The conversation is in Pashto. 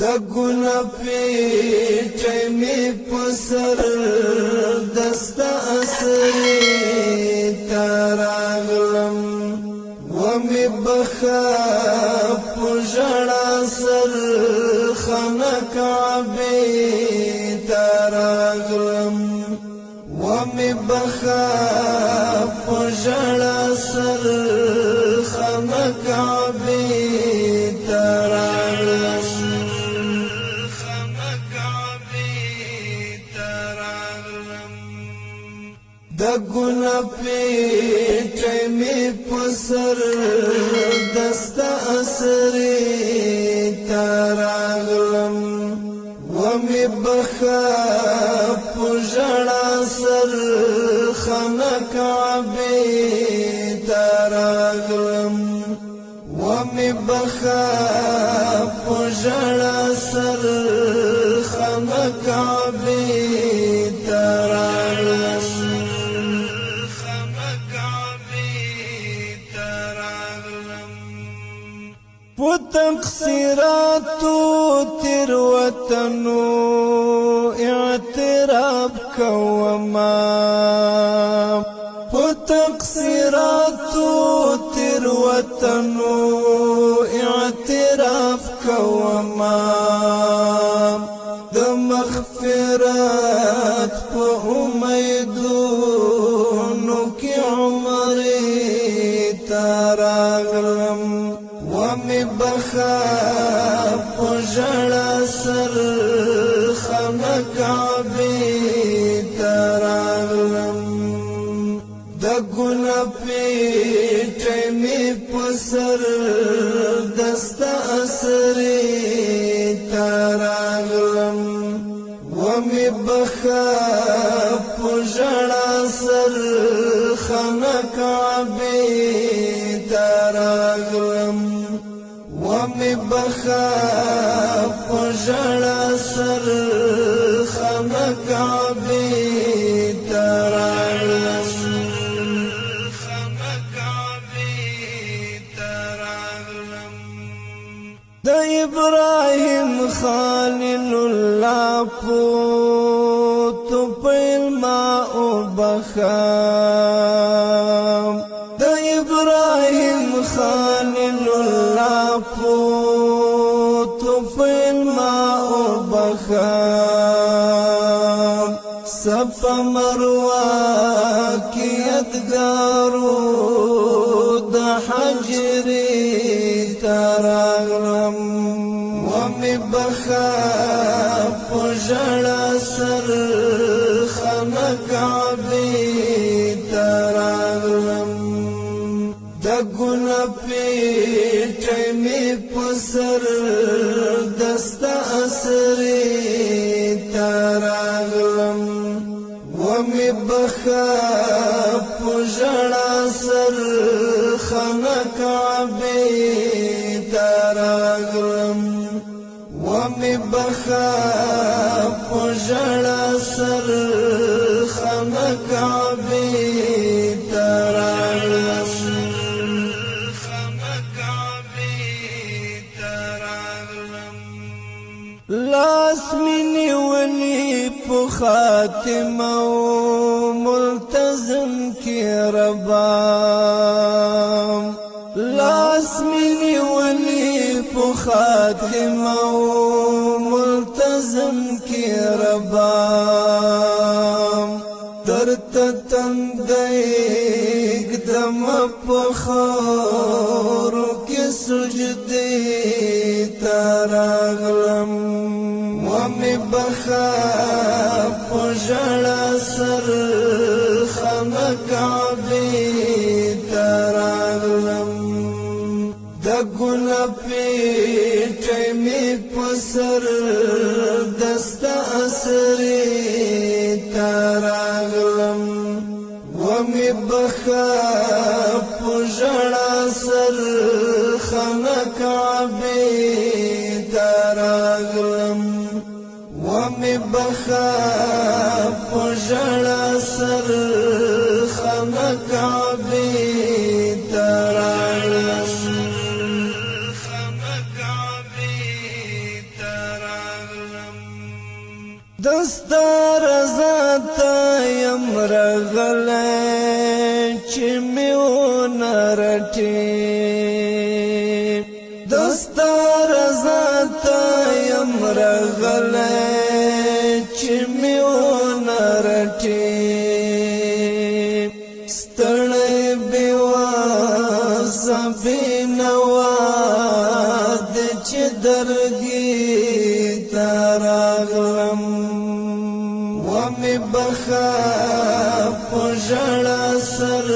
دگنا پیٹی می پسر دستا اسری تاراغلم ومی بخا پجڑا سر خنک عبی تاراغلم ومی بخا پجڑا سر خنک عبی تاراغلم دگنا پیٹی می پسر دستا اسری تاراغلم ومی بخا پجڑا سر خنک عبی تاراغلم ومی بخا پجڑا سر خنک عبی تاراغلم تقصیراتو تیر وطنو اعتراف کوما تقصیراتو تیر وطنو اعتراف کوما د مغفرت په امیدونو کی عمری تاراغلم ومی بخا پجڑا سر خنک عبی تاراغلم دگنا پیٹی می پسر دستا اسری تاراغلم ومی بخا پجڑا سر خنک عبی تاراغلم ومی بخا پجڑا سر خنک عبی تاراغلم د ابراهیم خلیل الله پوتو پیل ما او بخام د ابراهیم خلیل الله پوتو پیل ما او بخام صفا مروه کی یادګارو د حجری تاراغلم ومی بخا پجڑا سر خنک عبی تاراغلم دگنا پیٹی می پسر دستا اسری تاراغلم ومی بخا پجڑا سر خنک عبی تاراغلم ومی بخا پجڑا سر خنک عبی تاراغلم لاس منی ولی پو خاتمه ملتزم کی ربام لاس منی ولی پو خاتمه ملتزم کی ربام درت تندیگ دم پو خورو کی سجدی تاراغلم ومی بخا پجڑا سر خنک عبی تاراغلم دگنا پیٹی می پسر دستا اسری تاراغلم ومی بخا پجڑا سر خنک عبی تاراغلم ومی بخا پجڑا سر خنک عبی تاراغلم دستا رضا تا یم رغلی چی میو نرٹی دستا رضا تا یم رغلی چی میو نرٹی ستړی بیوازه بینواد چې درګي ته راغلم ومې بخا په ژړا سر